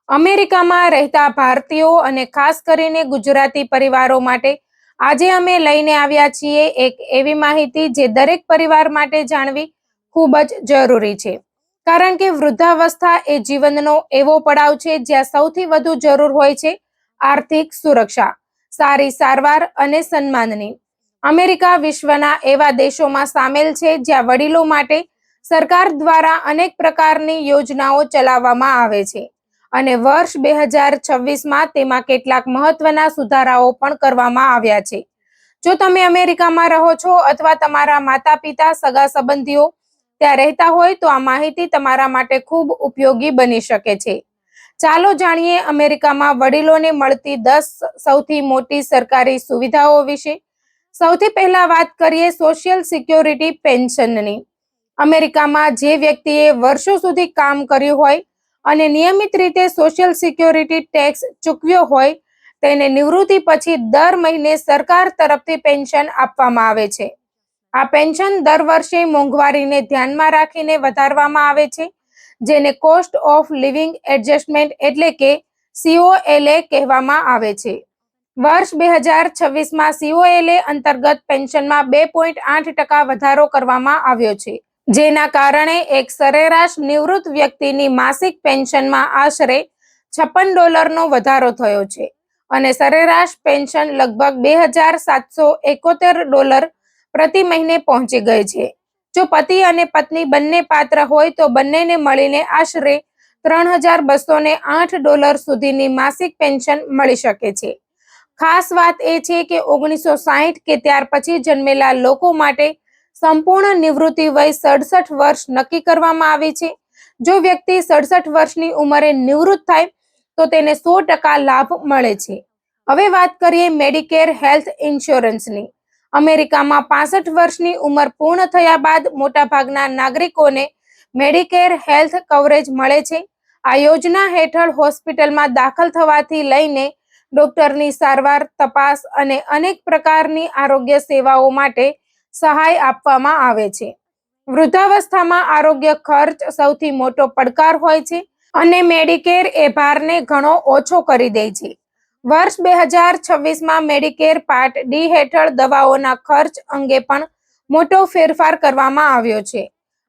અમેરિકામાં રહેતા ભારતીયો અને ખાસ કરીને ગુજરાતી પરિવારો માટે આજે અમે લઈને આવ્યા છીએ એક એવી માહિતી જે દરેક પરિવાર માટે જાણવી ખૂબ જ જરૂરી છે. કારણ કે વૃદ્ધાવસ્થા એ જીવનનો એવો પડાવ છે જ્યાં સૌથી વધુ જરૂર હોય છે આર્થિક સુરક્ષા, સારી સારવાર અને સન્માનની. અમેરિકા વિશ્વના એવા દેશોમાં સામેલ છે જ્યાં વડીલો માટે સરકાર દ્વારા અનેક પ્રકારની યોજનાઓ ચલાવવામાં આવે છે અને વર્ષ 2026માં તેમાં કેટલાક મહત્વના સુધારાઓ પણ કરવામાં આવ્યા છે. જો તમે અમેરિકામાં રહો છો અથવા તમારા માતા પિતા સગા સંબંધીઓ ત્યાં રહેતા હોય તો આ માહિતી તમારા માટે ખૂબ ઉપયોગી બની શકે છે. ચાલો જાણીએ અમેરિકામાં વડીલોને મળતી 10 સૌથી મોટી સરકારી સુવિધાઓ વિશે. સૌથી પહેલા વાત કરીએ સોશિયલ સિક્યોરિટી પેન્શનની. અમેરિકામાં જે વ્યક્તિએ વર્ષો સુધી કામ કર્યું હોય અને નિયમિત રીતે સોશિયલ સિક્યોરિટી ટેક્સ ચૂકવ્યો હોય તેને નિવૃત્તિ પછી દર મહિને સરકાર તરફથી પેન્શન આપવામાં આવે છે. આ પેન્શન દર વર્ષે મોંઘવારીને ધ્યાનમાં રાખીને વધારવામાં આવે છે, જેને કોસ્ટ ઓફ લિવિંગ એડજસ્ટમેન્ટ એટલે કે COLA કહેવામાં આવે છે. વર્ષ 2026માં COLA અંતર્ગત પેન્શનમાં 2.8% વધારો કરવામાં આવ્યો છે, જેના કારણે એક સરેરાશ નિવૃત્ત વ્યક્તિની માસિક પેન્શનમાં આશરે $56નો વધારો થયો છે અને સરેરાશ પેન્શન લગભગ $2,771 પ્રતિ મહિને પહોંચી ગઈ છે. જો પતિ અને પત્ની બંને પાત્ર હોય તો બંનેને મળીને આશરે $3,208 સુધીની માસિક પેન્શન મળી શકે છે. ખાસ વાત એ છે કે 1960 કે ત્યાર પછી જન્મેલા લોકો માટે સંપૂર્ણ નિવૃત્તિ વય 67 વર્ષ નક્કી કરવામાં આવી છે. જો વ્યક્તિ 67 વર્ષની ઉંમરે નિવૃત્ત થાય તો તેને 100% લાભ મળે છે. હવે વાત કરીએ મેડિકેર હેલ્થ ઇન્સ્યોરન્સની. અમેરિકામાં 65 વર્ષની ઉંમર પૂર્ણ થયા બાદ મોટાભાગના નાગરિકોને મેડિકેર હેલ્થ કવરેજ મળે છે. આ યોજના હેઠળ હોસ્પિટલમાં દાખલ થવાથી લઈને ડોક્ટરની સારવાર, તપાસ અને અનેક પ્રકારની આરોગ્ય સેવાઓ માટે સહાય આપવામાં આવે છે. વૃદ્ધાવસ્થામાં આરોગ્ય ખર્ચ સૌથી મોટો પડકાર હોય છે અને મેડિકેર એ ભારને ઘણો ઓછો કરી દે છે. વર્ષ 2026માં મેડિકેર પાર્ટ ડી હેઠળ દવાઓના ખર્ચ અંગે પણ મોટો ફેરફાર કરવામાં આવ્યો છે.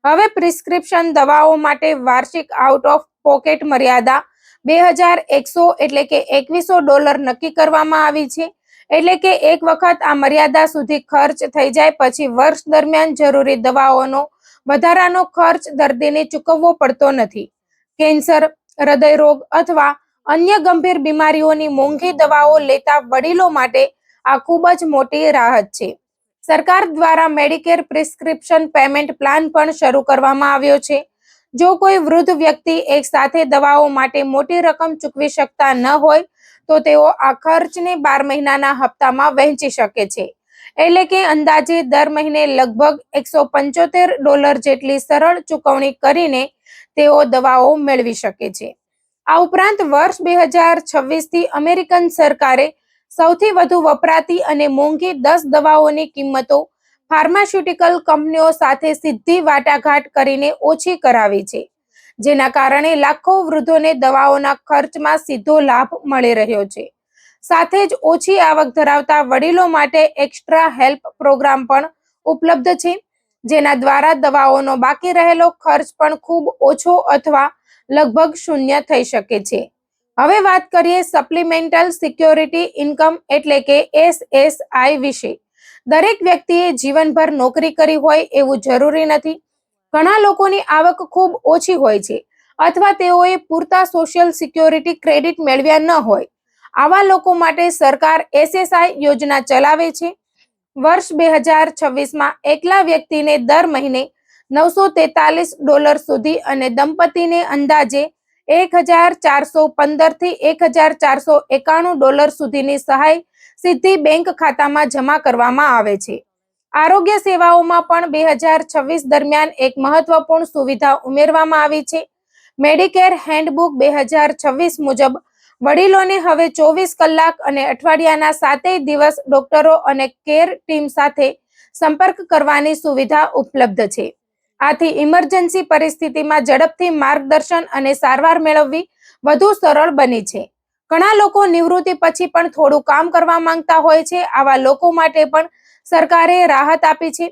હવે પ્રિસ્ક્રિપ્શન દવાઓ માટે વાર્ષિક આઉટ ઓફ પોકેટ મર્યાદા $2,100 એટલે કે $2,100 નક્કી કરવામાં આવી છે. એટલે કે એક વખત આ મર્યાદા સુધી ખર્ચ થઈ જાય પછી વર્ષ દરમિયાન જરૂરી દવાઓનો વધારાનો ખર્ચ દર્દીને ચૂકવવો પડતો નથી. કેન્સર, હૃદયરોગ અથવા અન્ય ગંભીર બીમારીઓની મોંઘી દવાઓ લેતા વડીલો માટે આ ખૂબ જ મોટી રાહત છે. સરકાર દ્વારા મેડિકેર પ્રિસ્ક્રિપ્શન પેમેન્ટ પ્લાન પણ શરૂ કરવામાં આવ્યો છે. જો કોઈ વૃદ્ધ વ્યક્તિ એક સાથે દવાઓ માટે મોટી રકમ ચૂકવી શકતા ન હોય તો તેઓ આ ખર્ચને 12 મહિનાના હપ્તામાં વહેંચી શકે છે. એટલે કે અંદાજે દર મહિને લગભગ $175 જેટલી સરળ ચૂકવણી કરીને તેઓ દવાઓ મેળવી શકે છે. આ ઉપરાંત વર્ષ 2026થી અમેરિકન સરકારે સૌથી વધુ વપરાતી અને મોંઘી 10 દવાઓની કિંમતો ફાર્માસ્યુટિકલ કંપનીઓ સાથે સીધી વાટાઘાટ કરીને ઓછી કરાવી છે, જેના કારણે લાખો વૃદ્ધોને દવાઓના ખર્ચમાં સીધો લાભ મળી રહ્યો છે. સાથે જ ઓછી આવક ધરાવતા વડીલો માટે એક્સ્ટ્રા હેલ્પ પ્રોગ્રામ પણ ઉપલબ્ધ છે, જેના દ્વારા દવાઓનો બાકી રહેલો ખર્ચ પણ ખૂબ ઓછો અથવા લગભગ શૂન્ય થઈ શકે છે. હવે વાત કરીએ સપ્લિમેન્ટલ સિક્યોરિટી ઇન્કમ એટલે કે SSI વિશે. દરેક વ્યક્તિએ જીવનભર નોકરી કરી હોય એવું જરૂરી નથી. ઘણા લોકોની આવક ખૂબ ઓછી હોય છે અથવા તેઓએ પૂરતા સોશિયલ સિક્યોરિટી ક્રેડિટ મેળવ્યા ન હોય. આવા લોકો માટે સરકાર SSI યોજના ચલાવે છે. વર્ષ 2026માં એકલા વ્યક્તિને દર મહિને $943 સુધી અને દંપતીને અંદાજે $1,415 થી $1,491 સુધીની સહાય સીધી બેંક ખાતામાં જમા કરવામાં આવે છે. આરોગ્ય સેવાઓમાં પણ 2026 દરમિયાન એક મહત્વપૂર્ણ સુવિધા ઉમેરવામાં આવી છે. મેડિકેર હેન્ડબુક 2026 મુજબ વડીલોને હવે 24 કલાક અને અઠવાડિયાના 7 દિવસ ડોક્ટરો અને કેર ટીમ સાથે સંપર્ક કરવાની સુવિધા ઉપલબ્ધ છે. આથી ઇમરજન્સી પરિસ્થિતિમાં ઝડપથી માર્ગદર્શન અને સારવાર મેળવવી વધુ સરળ બની છે. ઘણા લોકો નિવૃત્તિ પછી પણ થોડું કામ કરવા માંગતા હોય છે. આવા લોકો માટે પણ સરકારે રાહત આપી છે.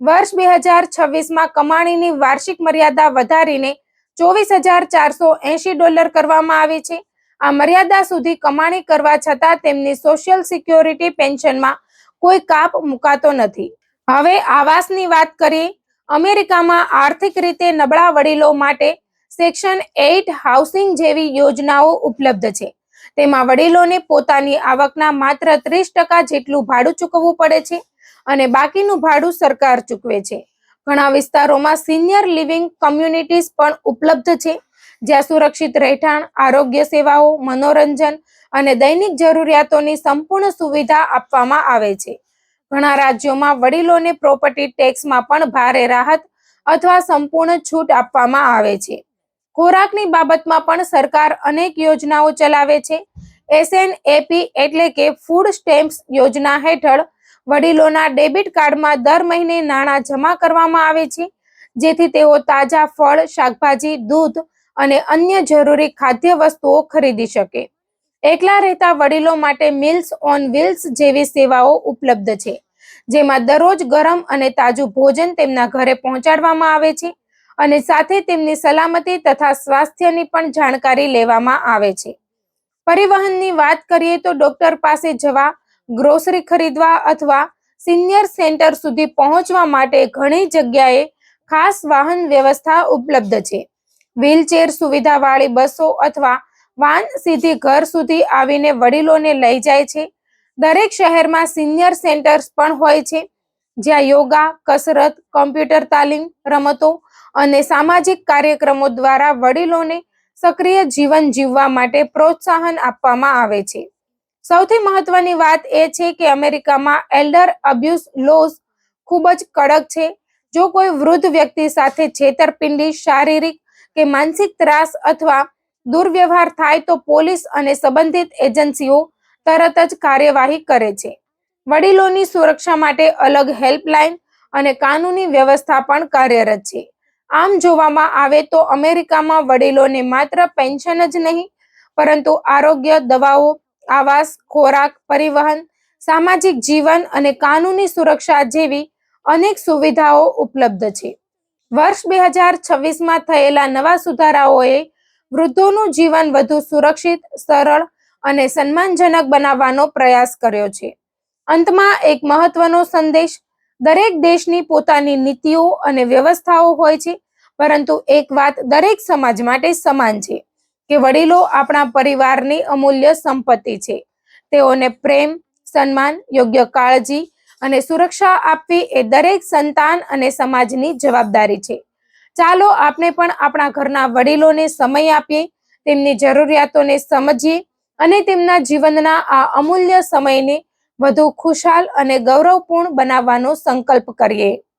વર્ષ 2026માં કમાણીની વાર્ષિક મર્યાદા વધારીને $24,480 કરવામાં આવી છે. આ મર્યાદા સુધી કમાણી કરવા છતાં તેમની સોશિયલ સિક્યોરિટી પેન્શનમાં કોઈ કાપ મુકાતો નથી. હવે આવાસની વાત કરીએ. અમેરિકામાં આર્થિક રીતે નબળા વડીલો માટે સેક્શન 8 હાઉસિંગ જેવી યોજનાઓ ઉપલબ્ધ છે. તેમાં વડીલોને પોતાની આવકના માત્ર 30% જેટલું ભાડું ચૂકવવું પડે છે અને બાકીનું ભાડું સરકાર ચૂકવે છે. ઘણા વિસ્તારોમાં સિનિયર લિવિંગ કમ્યુનિટીઝ પણ ઉપલબ્ધ છે, જ્યાં સુરક્ષિત રહેઠાણ, આરોગ્ય સેવાઓ, મનોરંજન અને દૈનિક જરૂરિયાતોની સંપૂર્ણ સુવિધા આપવામાં આવે છે. ઘણા રાજ્યોમાં વડીલોને પ્રોપર્ટી ટેક્સમાં પણ ભારે રાહત અથવા સંપૂર્ણ છૂટ આપવામાં આવે છે. ખોરાકની બાબતમાં પણ સરકાર અનેક યોજનાઓ ચલાવે છે. SNAP એટલે કે ફૂડ સ્ટેમ્પ્સ યોજના હેઠળ વડીલોના ડેબિટ કાર્ડમાં દર મહિને નાણાં જમા કરવામાં આવે છે, જેથી તેઓ તાજા ફળ, શાકભાજી, દૂધ અને અન્ય જરૂરી ખાદ્ય વસ્તુઓ ખરીદી શકે. એકલા રહેતા વડીલો માટે મીલ્સ ઓન વ્હીલ્સ જેવી સેવાઓ ઉપલબ્ધ છે, જેમાં દરરોજ ગરમ અને તાજું ભોજન તેમના ઘરે પહોંચાડવામાં આવે છે અને સાથે તેમની સલામતી તથા સ્વાસ્થ્યની પણ જાણકારી લેવામાં આવે છે. પરિવહનની વાત કરીએ તો ડોક્ટર પાસે જવા, ગ્રોસરી ખરીદવા અથવા સિનિયર સેન્ટર સુધી પહોંચવા માટે ઘણી જગ્યાએ ખાસ વાહન વ્યવસ્થા ઉપલબ્ધ છે. વ્હીલચેર સુવિધાવાળી બસો અથવા વાન સીધી ઘર સુધી આવીને વડીલોને લઈ જાય છે. દરેક શહેરમાં સિનિયર સેન્ટર્સ પણ હોય છે, જ્યાં યોગા, કસરત, કોમ્પ્યુટર તાલીમ, રમતો અને સામાજિક કાર્યક્રમો દ્વારા વડીલોને સક્રિય જીવન જીવવા માટે પ્રોત્સાહન આપવામાં આવે છે. સૌથી મહત્વની વાત એ છે કે અમેરિકામાં એલ્ડર અબ્યુઝ લોઝ ખૂબ જ કડક છે. જો કોઈ વૃદ્ધ વ્યક્તિ સાથે છેતરપિંડી, શારીરિક કે માનસિક ત્રાસ અથવા દુર્વ્યવહાર થાય તો પોલીસ અને સંબંધિત એજન્સીઓ તરત જ કાર્યવાહી કરે છે. વડીલોની સુરક્ષા માટે અલગ હેલ્પલાઇન અને કાનૂની વ્યવસ્થા પણ કાર્યરત છે. આમ જોવામાં આવે તો અમેરિકામાં વડીલોને માત્ર પેન્શન જ નહીં, પરંતુ આરોગ્ય, દવાઓ, આવાસ, ખોરાક, પરિવહન, સામાજિક જીવન અને કાનૂની સુરક્ષા જેવી અનેક સુવિધાઓ ઉપલબ્ધ છે. વર્ષ 2026માં થયેલા નવા સુધારાઓએ વૃદ્ધોનું જીવન વધુ સુરક્ષિત, સરળ અને સન્માનજનક બનાવવાનો પ્રયાસ કર્યો છે. અંતમાં એક મહત્વનો સંદેશ: દરેક દેશની પોતાની નીતિઓ અને વ્યવસ્થાઓ હોય છે, પરંતુ એક વાત દરેક સમાજ માટે સમાન છે કે વડીલો આપણા પરિવારની અમૂલ્ય સંપત્તિ છે. તેઓને પ્રેમ, સન્માન, યોગ્ય કાળજી અને સુરક્ષા આપવી એ દરેક સંતાન અને સમાજની જવાબદારી છે. ચાલો આપણે પણ આપણા ઘરના વડીલોને સમય આપીએ, તેમની જરૂરિયાતોને સમજીએ અને તેમના જીવનના આ અમૂલ્ય સમયને વધુ ખુશાલ અને ગૌરવપૂર્ણ બનાવવાનો સંકલ્પ કરીએ.